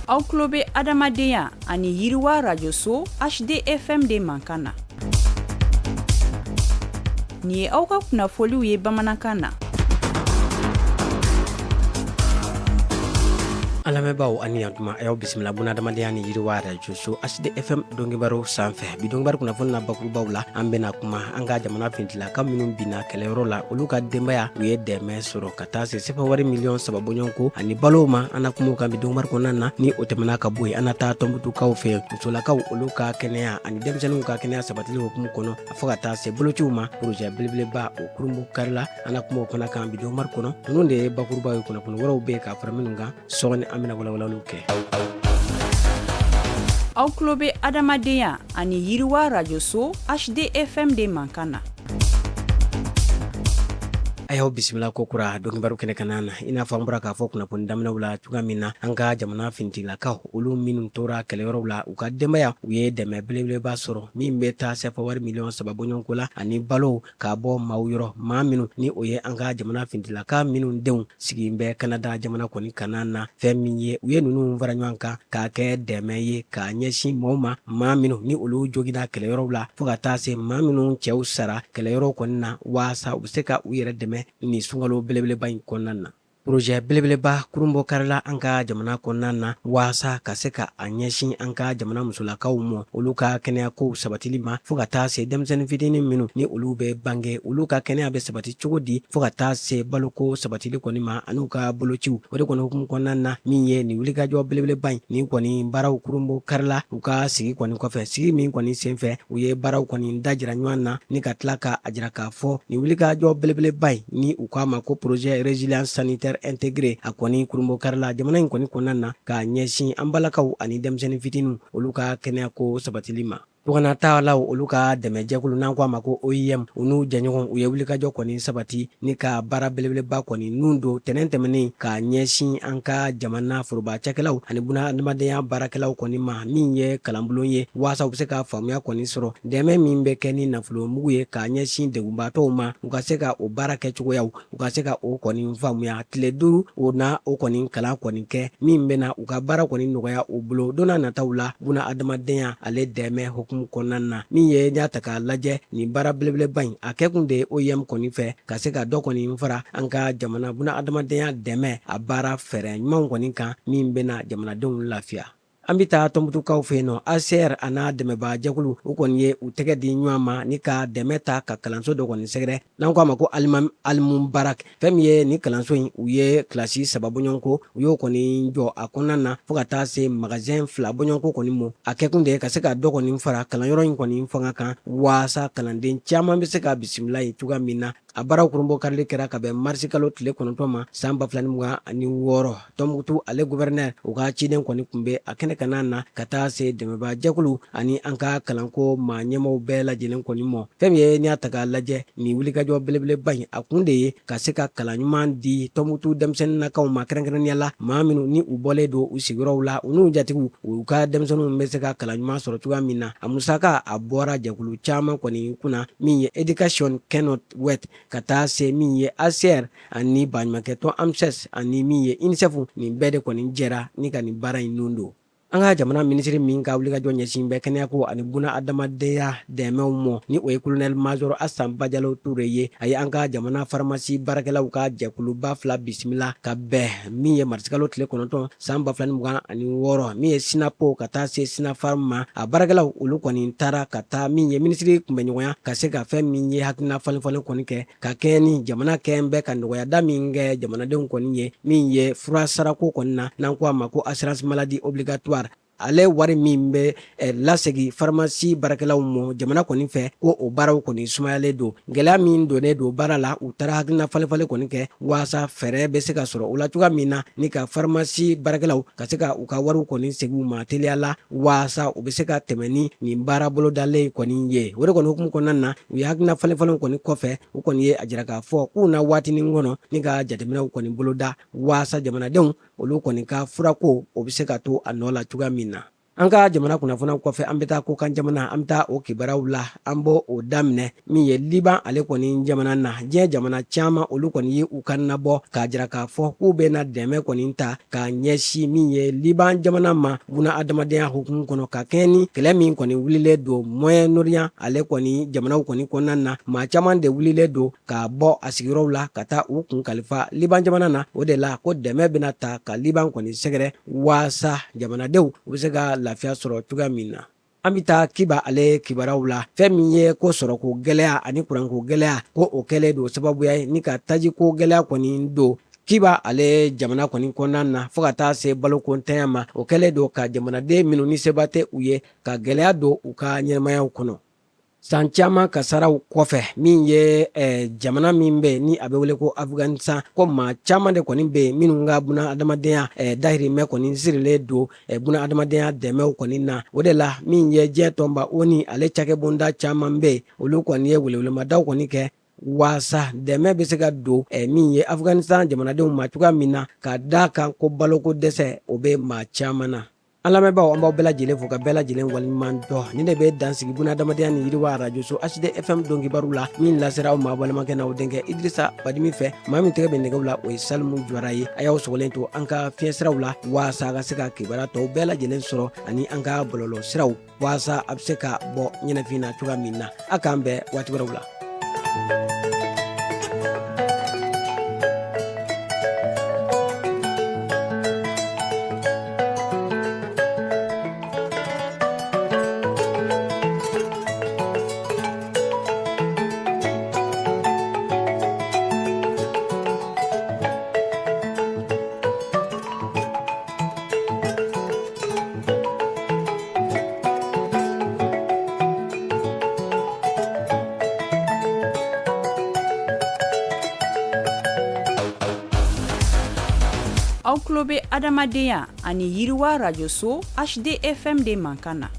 Aw tulo bɛ adamadenya ani yiriwa rajoso HDFM de mankan na. Nin ye aw ka kunnafoliw ye bamanankan na. Alamɛbaaw ani yantuma a y'aw bisimila bunadamadenya ni yiriwa rajoso HDFM dɔnkibaru sanfɛ bi dɔnkibaru kunnafoni na bakurubaw la an bɛna kuma an ka jamana fintilaka minnu binna kɛlɛyɔrɔ la olu ka denbaya u ye dɛmɛ sɔrɔ ka taa se sɛfɛwari miliyɔn 3 bɔɲɔnko ani balow ma an na kumaw kan bi dɔnkibaru kɔnɔna na ni o tɛmɛna ka bɔ yen an na taa tɔnbutukaw fɛ musolakaw olu ka kɛnɛya ani denmisɛnninw ka kɛnɛya sabatili hukumu kɔnɔ fɔ ka taa se bolociw ma projet belebeleba o kurumbu karila an na kumaw fana kan bi dɔnkibaru kɔnɔ ninnu de ye bakurubaw ye kunnafoni wɛrɛw bɛ ka fara minnu kan sɔgɔni an bɛna walawalaliw kɛ. Aw tulo bɛ adamadenya ani yiriwa rajoso HDFM de mankan na. A y'aw bisimila ko kura dɔnkibaru kɛnɛ kana na i n'a fɔ an bɔra k'a fɔ kunnafoni daminɛw la cogoya min na an ka jamana fintilakaw olu minnu tora kɛlɛyɔrɔw la u ka denbaya u ye dɛmɛ belebeleba sɔrɔ min bɛ taa sɛfɛwari miliyɔn 3 bɔɲɔnko la ani balo k'a bɔ maaw yɔrɔ maa minnu ni o ye an ka jamana fintilaka minnu denw sigilen bɛ Kanada jamana kɔni kana na fɛn min ye u ye ninnu fara ɲɔgɔn kan k'a kɛ dɛmɛ ye k'a ɲɛsin maaw ma maa minnu ni olu jogina kɛlɛyɔrɔw la fɔ ka taa se maa minnu cɛw sara kɛlɛyɔrɔw kɔni na waasa u bɛ se ka u yɛrɛ dɛmɛ ni sunkalo belebeleba in kɔnɔna na. Projet belebeleba kurumbo karila an ka jamana kɔnɔna na waasa ka se ka a ɲɛsin an ka jamana musolakaw ma olu ka kɛnɛya kow sabatili ma fɔ ka taa se denmisɛnnin fitinin minnu ni olu bɛ bange olu ka kɛnɛya bɛ sabati cogo di fɔ ka taa se baloko sabatili kɔni ma an'u ka bolociw o de kɔni hukumu kɔnɔna na min ye nin wulikajɔ belebeleba in ni kɔni baaraw kurumbo karila u ka sigi kɔni kɔfɛ sigi min kɔni senfɛ u ye baaraw kɔni dajira ɲɔgɔn na ni ka tila ka a jira k'a fɔ nin wulikajɔ belebeleba in ni u k'a ma ko projet résilience sanitaire intégré a kɔni kurumbo karila jamana in kɔni kɔnɔna na k'a ɲɛsin an balakaw ani denmisɛnnin fitiniw olu ka kɛnɛya ko sabatili ma. Tugana taalaw olu ka dɛmɛjɛkulu n'an ko a ma ko OIM u n'u jɛɲɔgɔn u ye wulikajɔ kɔni sabati ni ka baara belebeleba kɔni nun don tɛnɛn tɛmɛnen k'a ɲɛsin an ka jamana foroba cakɛlaw ani buna adamadenya baarakɛlaw kɔni ma min ye kalanbulon ye waasa u bɛ se ka faamuya kɔni sɔrɔ dɛmɛ min bɛ kɛ ni nafolo mugu ye k'a ɲɛsin degunbaatɔw ma u ka se ka o baara kɛcogoyaw u ka se ka o kɔni faamuya tile 5 o na o kɔni kalan kɔni kɛ min bɛna u ka baara kɔni nɔgɔya u bolo don n'a nataw la buna adamadenya ale dɛmɛ hukumu kɔnɔna na min ye n'i y'a ta k'a lajɛ nin baara belebeleba in a kɛkun de ye OIM kɔni fɛ ka se ka dɔ kɔni fara an ka jamana buna adamadenya dɛmɛ a baara fɛɛrɛ ɲumanw kɔni kan min bɛna jamanadenw lafiya. An bɛ taa tɔnbutukaw fɛ yen nɔ ACR a n'a dɛmɛbaa jɛkulu u kɔni ye u tɛgɛ di ɲɔgɔn ma ni ka dɛmɛ ta ka kalanso dɔ kɔni sɛgɛrɛ n'an ko a ma ko Alimu Barak fɛn min ye ni kalanso in u ye kilasi 3 bɔɲɔnko u y'o kɔni jɔ a kɔnɔna na fɔ ka taa se magasin 2 bɔɲɔnko kɔni mɔ a kɛkun de ye ka se ka dɔ kɔni fara kalanyɔrɔ in kɔni fanga kan waasa kalanden caman bɛ se ka bisimila yen cogoya min na a baaraw kurumbo karili kɛra ka bɛn marisi kalo tile 9 ma san 2026 Tɔnbukutu ale gouverneur u ka ciden kɔni tun bɛ a kɛnɛ kana na ka taa se dɛmɛbaa jɛkulu ani an ka kalanko maa ɲɛmaw bɛɛ lajɛlen kɔni mɔ fɛn min ye n'i y'a ta k'a lajɛ nin wulikajɔ belebeleba in a kun de ye ka se ka kalan ɲuman di Tɔnbukutu denmisɛnninnakaw ma kɛrɛnkɛrɛnnenya la maa minnu ni u bɔlen don u sigiyɔrɔw la u n'u jatigiw u ka denmisɛnninw bɛ se ka kalan ɲuman sɔrɔ cogoya min na a musaka a bɔra jɛkulu caman kɔni kunna min ye Education Cannot Wait ka taa se min ye ACR ani baɲumankɛtɔn AMSES ani min ye UNICEF nin bɛɛ de kɔni jɛra ni ka nin baara in nun don. An ka jamana minisiri min ka wulikajɔ ɲɛsin bɛ kɛnɛyako ani buna adamadenya dɛmɛw mɔ ni o ye colonel major Asan Bajalo Ture ye a ye an ka jamana pharmacie baarakɛlaw ka jɛkuluba 2 bisimila ka bɛn min ye marisikalo tile 9 san 2026 min ye Sinapo ka taa se Sinapharm ma a baarakɛlaw olu kɔni taara ka taa min ye minisiri kunbɛɲɔgɔnya ka se ka fɛn min ye hakilina falenfalen kɔni kɛ ka kɛ ni jamana kɛn bɛ ka nɔgɔya da min kɛ jamanadenw kɔni ye min ye fura sarako kɔni na n'an ko a ma ko assurance maladie obligatoire ale wari min bɛ lasegi pharmacie baarakɛlaw mɔ jamana kɔni fɛ ko o baaraw kɔni sumayalen don gɛlɛya min donnen don baara la u taara hakilina falenfalen kɔni kɛ waasa fɛɛrɛ bɛ se ka sɔrɔ o la cogoya min na ni ka pharmacie baarakɛlaw ka se ka u ka wariw kɔni segin u ma teliya la waasa u bɛ se ka tɛmɛ ni nin baara bolodalen kɔni ye o de kɔni hukumu kɔnɔna na u ye hakilina falenfalen kɔni kɔfɛ u kɔni ye a jira k'a fɔ k'u na waatinin kɔnɔ ni ka jateminɛw kɔni boloda waasa jamanadenw olu kɔni ka furako o bɛ se ka to a nɔ la cogoya min na. an ka jamana kunnafoniw kɔfɛ an bɛ taa ko kan jamana an bɛ taa o kibaruyaw la an bɔ o daminɛ min ye Liban ale kɔni jamana na diɲɛ jamana caman olu kɔni ye u ka nabɔ k'a jira k'a fɔ k'u bɛ na dɛmɛ kɔni ta k'a ɲɛsin min ye Liban jamana ma buna adamadenya hukumu kɔnɔ ka kɛɲɛ ni kɛlɛ min kɔni wulilen don Moyen-Orient ale kɔni jamanaw kɔni kɔnɔna na maa caman de wulilen don k'a bɔ a sigiyɔrɔw la ka taa u kun kalifa Liban jamana na o de la ko dɛmɛ bɛna ta ka Liban kɔni sɛgɛrɛ waasa jamanadenw u bɛ se ka lafiya sɔrɔ cogoya min na. An bɛ taa Kiba ale kibaruyaw la fɛn min ye ko sɔrɔko gɛlɛya ani kuranko gɛlɛya ko o kɛlen don sababuya ye ni ka tajiko gɛlɛya kɔni don Kiba ale jamana kɔni kɔnɔna na fo ka taa se baloko ntanya ma o kɛlen don ka jamanaden minnu ni seba tɛ u ye ka gɛlɛya don u ka ɲɛnɛmayaw kɔnɔ. San caman kasaraw kɔfɛ min ye jamana min bɛ ni a bɛ wele ko Afghanistan ko maa caman de kɔni bɛ minnu ka buna adamadenya dahirimɛ kɔni sirilen don buna adamadenya dɛmɛw kɔni na o de la min ye diɲɛ tɔnba ONU ale cakɛbonda caman bɛ olu kɔni ye welewelemadaw kɔni kɛ waasa dɛmɛ bɛ se ka don min ye Afghanistan jamanadenw ma cogoya min na ka d'a kan ko baloko dɛsɛ o bɛ maa caman na. An lamɛnbaaw an b'aw bɛɛ lajɛlen fo ka bɛɛ lajɛlen waleɲuman dɔn ni de bɛ dansigi buna adamadenya ni yiriwa radio so HD FM dɔnkibaru la min lasera aw ma balimakɛ n'aw denkɛ Idrissa Badimi fɛ maa min tɛgɛ bɛ nɛgɛw la o ye Salimu Jwara ye a y'aw sɔgɔlen to an ka fiɲɛsiraw la waasa a ka se ka kibaruya tɔw bɛɛ lajɛlen sɔrɔ ani an ka bɔlɔlɔ siraw waasa a bɛ se ka bɔ ɲɛnafin na cogoya min na a k'an bɛɛ waati wɛrɛw la. Aw tulo bɛ adamadenya ani yiriwa radio so HD FM de mankan na.